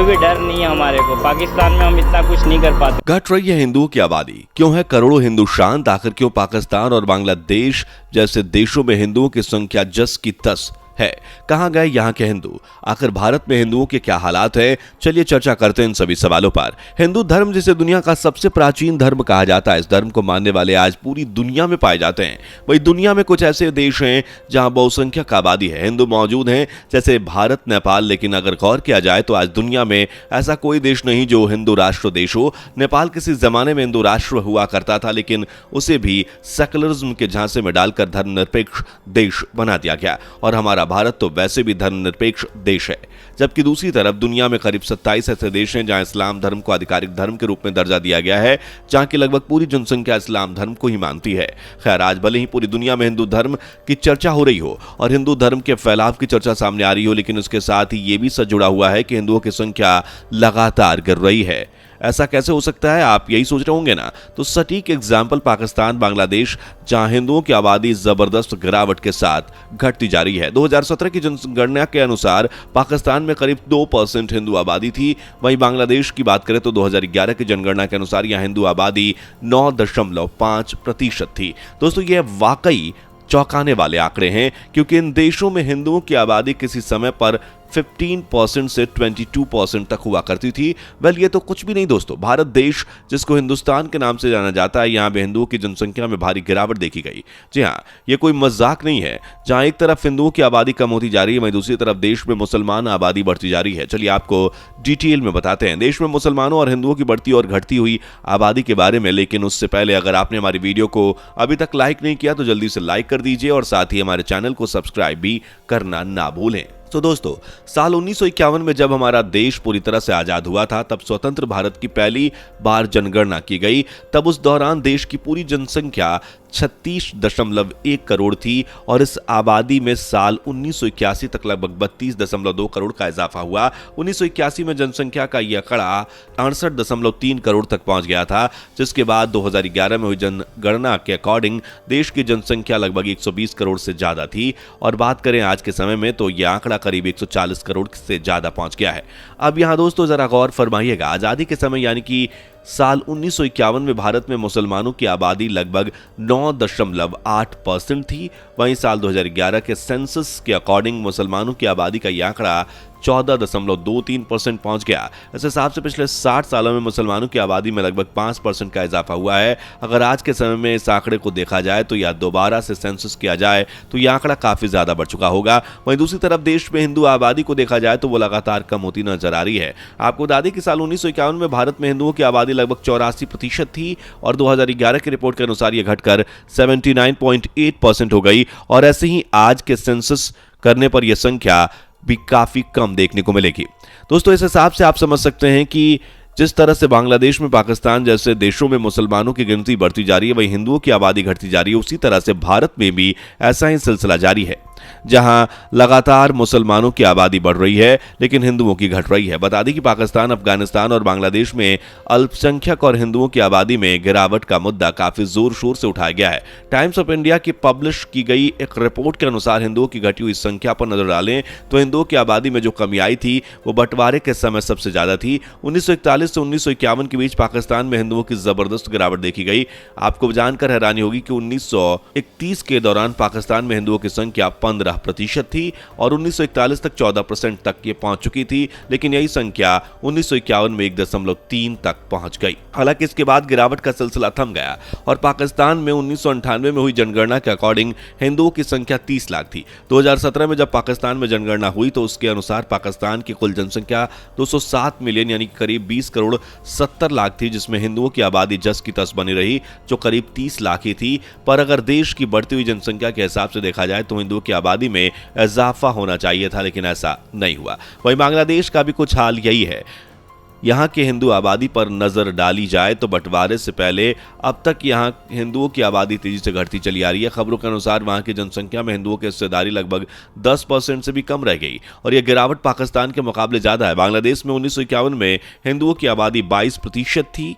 कोई भी डर नहीं है हमारे को। पाकिस्तान में हम इतना कुछ नहीं कर पाते। घट रही है हिंदुओं की आबादी, क्यों है करोड़ों हिंदू शांत? आखिर क्यों पाकिस्तान और बांग्लादेश जैसे देशों में हिंदुओं की संख्या जस की तस है? कहां गए यहाँ के हिंदू? आखिर भारत में हिंदुओं के क्या हालात है? चलिए चर्चा करते हैं इन सभी सवालों पर। हिंदू धर्म, जिसे दुनिया का सबसे प्राचीन धर्म कहा जाता है, इस धर्म को मानने वाले आज पूरी दुनिया में पाए जाते हैं। वही दुनिया में कुछ ऐसे देश हैं जहां बहुसंख्यक आबादी है, हिंदू मौजूद हैं, जैसे भारत, नेपाल। लेकिन अगर गौर किया जाए तो आज दुनिया में ऐसा कोई देश नहीं जो हिंदू राष्ट्र देश हो। नेपाल किसी जमाने में हिंदू राष्ट्र हुआ करता था, लेकिन उसे भी सेकुलरिज्म के झांसे में डालकर धर्मनिरपेक्ष देश बना दिया गया। और हमारा भारत तो वैसे भी धर्मनिरपेक्ष देश है। जबकि दूसरी तरफ दुनिया में करीब 27 ऐसे देश हैं जहां इस्लाम धर्म को आधिकारिक धर्म के रूप में दर्जा दिया गया है, जहां की लगभग पूरी जनसंख्या इस्लाम धर्म को ही मानती है। खैर, आज भले ही पूरी दुनिया में हिंदू धर्म की चर्चा हो रही हो और हिंदू धर्म के फैलाव की चर्चा सामने आ रही हो, लेकिन उसके साथ ही ये भी सच जुड़ा हुआ है कि हिंदुओं की संख्या लगातार गिर रही है। ऐसा कैसे हो सकता है, आप यही सोच रहे होंगे ना? तो सटीक एग्जाम्पल पाकिस्तान, बांग्लादेश, जहां हिंदुओं की आबादी जबरदस्त गिरावट के साथ घटती जा रही है। 2017 की जनगणना के अनुसार पाकिस्तान में करीब 2% हिंदू आबादी थी। वहीं बांग्लादेश की बात करें तो 2011 की जनगणना के अनुसार यहां हिंदू आबादी 9.5% थी। दोस्तों, ये वाकई चौंकाने वाले आंकड़े हैं, क्योंकि इन देशों में हिंदुओं की आबादी किसी समय पर 15% से 22% तक हुआ करती थी। वेल, ये तो कुछ भी नहीं दोस्तों। भारत देश, जिसको हिंदुस्तान के नाम से जाना जाता है, यहाँ भी हिंदुओं की जनसंख्या में भारी गिरावट देखी गई। जी हाँ, ये कोई मजाक नहीं है। जहाँ एक तरफ हिंदुओं की आबादी कम होती जा रही है, वहीं दूसरी तरफ देश में मुसलमान आबादी बढ़ती जा रही है। चलिए आपको डिटेल में बताते हैं देश में मुसलमानों और हिंदुओं की बढ़ती और घटती हुई आबादी के बारे में। लेकिन उससे पहले अगर आपने हमारी वीडियो को अभी तक लाइक नहीं किया तो जल्दी से लाइक कर दीजिए और साथ ही हमारे चैनल को सब्सक्राइब भी करना ना भूलें। तो दोस्तों, साल 1951 में जब हमारा देश पूरी तरह से आजाद हुआ था, तब स्वतंत्र भारत की पहली बार जनगणना की गई। तब उस दौरान देश की पूरी जनसंख्या 36.1 करोड़ थी और इस आबादी में साल 1981 तक लगभग 32.2 करोड़ का इजाफा हुआ। 1981 में जनसंख्या का यह आंकड़ा 68.3 करोड़ तक पहुंच गया था, जिसके बाद 2011 में हुई जनगणना के अकॉर्डिंग देश की जनसंख्या लगभग 120 करोड़ से ज्यादा थी। और बात करें आज के समय में तो यह आंकड़ा करीब 140 करोड़ से ज्यादा पहुंच गया है। अब यहां दोस्तों जरा गौर फरमाइएगा, आजादी के समय यानी कि साल 1951 में भारत में मुसलमानों की आबादी लगभग 9.8% थी। वहीं साल 2011 के सेंसस के अकॉर्डिंग मुसलमानों की आबादी का यह आंकड़ा 14.23% पहुंच गया। इस हिसाब से पिछले 60 सालों में मुसलमानों की आबादी में लगभग 5% का इजाफा हुआ है। अगर आज के समय में इस आंकड़े को देखा जाए तो या दोबारा से सेंसस किया जाए तो यह आंकड़ा काफी ज्यादा बढ़ चुका होगा। वहीं दूसरी तरफ देश में हिंदू आबादी को देखा जाए तो वो लगातार कम होती नजर आ रही है। आपको बता दें कि साल 1951 में भारत में हिंदुओं की आबादी लगभग 84% थी और 2011 की रिपोर्ट के अनुसार यह घटकर 79.8% हो गई। और ऐसे ही आज के सेंसस करने पर यह संख्या भी काफी कम देखने को मिलेगी। दोस्तों, इस हिसाब से आप समझ सकते हैं कि जिस तरह से बांग्लादेश में, पाकिस्तान जैसे देशों में मुसलमानों की गिनती बढ़ती जा रही है, वहीं हिंदुओं की आबादी घटती जा रही है, उसी तरह से भारत में भी ऐसा ही सिलसिला जारी है, जहां लगातार मुसलमानों की आबादी बढ़ रही है लेकिन हिंदुओं की घट रही है। बता दें कि पाकिस्तान, अफगानिस्तान और बांग्लादेश में अल्पसंख्यक और हिंदुओं की आबादी में गिरावट का मुद्दा काफी जोर शोर से उठाया गया है। टाइम्स ऑफ इंडिया की पब्लिश की गई एक रिपोर्ट के अनुसार हिंदुओं की घटी हुई संख्या पर नजर डालें तो हिंदुओं की आबादी में जो कमी आई थी वो बंटवारे के समय सबसे ज्यादा थी। 1941 से 1951 के बीच पाकिस्तान में हिंदुओं की जबरदस्त गिरावट देखी गई। आपको जानकर हैरानी होगी कि 1931 के दौरान पाकिस्तान में हिंदुओं की संख्या 15% थी और 1941 तक 14% तक ये पहुंच चुकी थी। लेकिन यही संख्या 1951 में 1.3 तक पहुंच गई। हालांकि इसके बाद गिरावट का सिलसिला थम गया और पाकिस्तान में 1998 में हुई जनगणना के अकॉर्डिंग हिंदुओं की संख्या 30 लाख थी। 2017 में जब पाकिस्तान में जनगणना हुई तो उसके अनुसार पाकिस्तान की कुल जनसंख्या 207 मिलियन यानी करीब 20 करोड़ 70 लाख थी, जिसमें हिंदुओं की आबादी जस की तस बनी रही जो करीब 30 लाख ही थी। पर अगर देश की बढ़ती हुई जनसंख्या के हिसाब से देखा जाए तो हिंदुओं की आबादी में इजाफा होना चाहिए था, लेकिन ऐसा नहीं हुआ। वहीं बांग्लादेश का भी कुछ हाल यही है। यहाँ के हिंदू आबादी पर नजर डाली जाए तो बंटवारे से पहले अब तक यहाँ हिंदुओं की आबादी तेजी से घटती चली आ रही है। खबरों के अनुसार वहाँ की जनसंख्या में हिंदुओं की हिस्सेदारी लगभग 10% से भी कम रह गई और यह गिरावट पाकिस्तान के मुकाबले ज्यादा है। बांग्लादेश में 1951 में हिंदुओं की आबादी 22% थी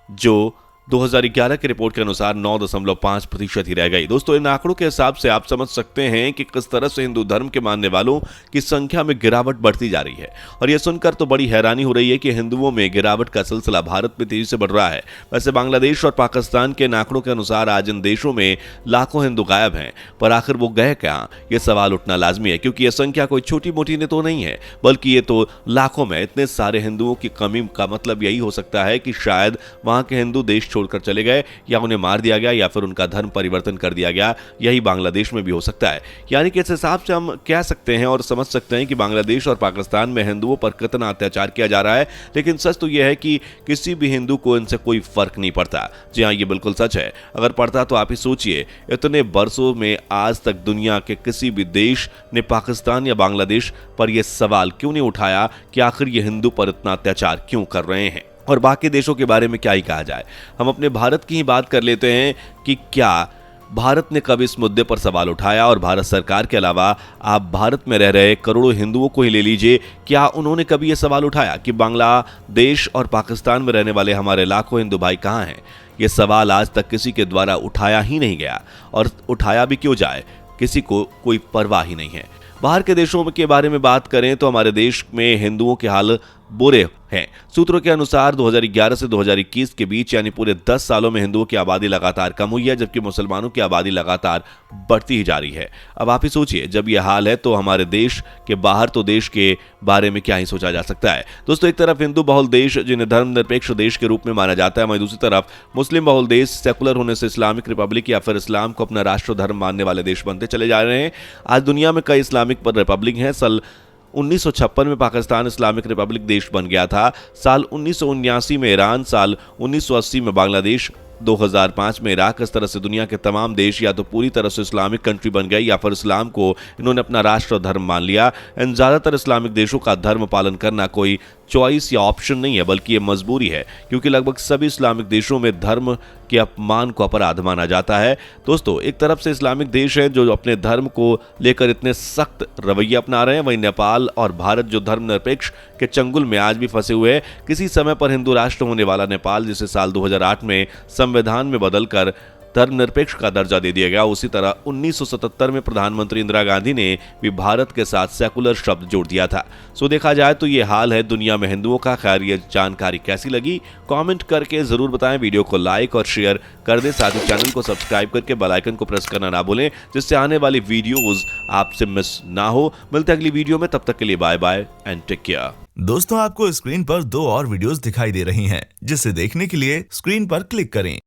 जो 2011 की रिपोर्ट के अनुसार 9.5% ही रह गई। दोस्तों, इन आंकड़ों के हिसाब से आप समझ सकते हैं कि किस तरह से हिंदू धर्म के मानने वालों की संख्या में गिरावट बढ़ती जा रही है। और यह सुनकर तो बड़ी हैरानी हो रही है कि हिंदुओं में गिरावट का सिलसिला भारत में तेजी से बढ़ रहा है। वैसे बांग्लादेश और पाकिस्तान के आंकड़ों के अनुसार आज इन देशों में लाखों हिंदू गायब हैं, पर आखिर वो गए कहां, यह सवाल उठना लाजमी है, क्योंकि यह संख्या कोई छोटी मोटी ने तो नहीं है, बल्कि ये तो लाखों में। इतने सारे हिंदुओं की कमी का मतलब यही हो सकता है कि शायद वहां के हिंदू देश छोड़कर चले गए, या उन्हें मार दिया गया, या फिर उनका धर्म परिवर्तन कर दिया गया। यही बांग्लादेश में भी हो सकता है। यानी कि इस हिसाब से हम कह सकते हैं और समझ सकते हैं कि बांग्लादेश और पाकिस्तान में हिंदुओं पर कितना अत्याचार किया जा रहा है। लेकिन सच तो यह है कि किसी भी हिंदू को इनसे कोई फर्क नहीं पड़ता। जी हाँ, ये बिल्कुल सच है। अगर पड़ता तो आप ही सोचिए, इतने वर्षों में आज तक दुनिया के किसी भी देश ने पाकिस्तान या बांग्लादेश पर यह सवाल क्यों नहीं उठाया कि आखिर ये हिंदू पर इतना अत्याचार क्यों कर रहे हैं। और बाकी देशों के बारे में क्या ही कहा जाए, हम अपने भारत की ही बात कर लेते हैं कि क्या भारत ने कभी इस मुद्दे पर सवाल उठाया। और भारत सरकार के अलावा आप भारत में रह रहे करोड़ों हिंदुओं को ही ले लीजिए, क्या उन्होंने कभी यह सवाल उठाया कि बांग्लादेश और पाकिस्तान में रहने वाले हमारे लाखों हिंदू भाई कहाँ हैं। यह सवाल आज तक किसी के द्वारा उठाया ही नहीं गया, और उठाया भी क्यों जाए, किसी को कोई परवाह ही नहीं है। बाहर के देशों के बारे में बात करें तो हमारे देश में हिंदुओं के हाल बुरे हैं। सूत्रों के अनुसार 2011 से 2021 के बीच यानी पूरे 10 सालों में हिंदुओं की आबादी लगातार कम हुई है, जबकि मुसलमानों की आबादी लगातार बढ़ती ही जा रही है। अब आप ही सोचिए, जब यह हाल है तो हमारे देश के बाहर तो देश के बारे में क्या ही सोचा जा सकता है। दोस्तों, एक तरफ हिंदू बहुल देश जिन्हें धर्मनिरपेक्ष देश के रूप में माना जाता है, वहीं दूसरी तरफ मुस्लिम बहुल देश सेकुलर होने से इस्लामिक रिपब्लिक या फिर इस्लाम को अपना राष्ट्र धर्म मानने वाले देश बनते चले जा रहे हैं। आज दुनिया में कई इस्लामिक रिपब्लिक हैं। साल 1956 में पाकिस्तान इस्लामिक रिपब्लिक देश बन गया था। साल 1979 में ईरान, साल 1980 में बांग्लादेश, 2005 में इराक। इस तरह से दुनिया के तमाम देश या तो पूरी तरह से इस्लामिक कंट्री बन गए या फिर इस्लाम को इन्होंने अपना राष्ट्र धर्म मान लिया। इन ज्यादातर इस्लामिक देशों का धर्म पालन करना कोई चॉइस या ऑप्शन नहीं है, बल्कि ये मजबूरी है, क्योंकि लगभग सभी इस्लामिक देशों में धर्म के अपमान को अपराध माना जाता है। दोस्तों, एक तरफ से इस्लामिक देश हैं जो अपने धर्म को लेकर इतने सख्त रवैया अपना रहे हैं, वहीं नेपाल और भारत जो धर्मनिरपेक्ष के चंगुल में आज भी फंसे हुए हैं। किसी समय पर हिंदू राष्ट्र होने वाला नेपाल, जिसे साल 2008 में संविधान में बदलकर धर्मनिरपेक्ष का दर्जा दे दिया गया, उसी तरह 1977 में प्रधानमंत्री इंदिरा गांधी ने भी भारत के साथ सेकुलर शब्द जोड़ दिया था। सो देखा जाए तो ये हाल है दुनिया में हिंदुओं का। खैर, ये जानकारी कैसी लगी कमेंट करके जरूर बताएं। वीडियो को लाइक और शेयर कर दें, साथ ही चैनल को सब्सक्राइब करके बेल आइकन को प्रेस करना ना भूलें, जिससे आने वाली वीडियोस आपसे मिस ना हो। मिलते हैं अगली वीडियो में, तब तक के लिए bye bye and take care. दोस्तों, आपको स्क्रीन पर 2 और वीडियोस दिखाई दे रही हैं, जिसे देखने के लिए स्क्रीन पर क्लिक करें।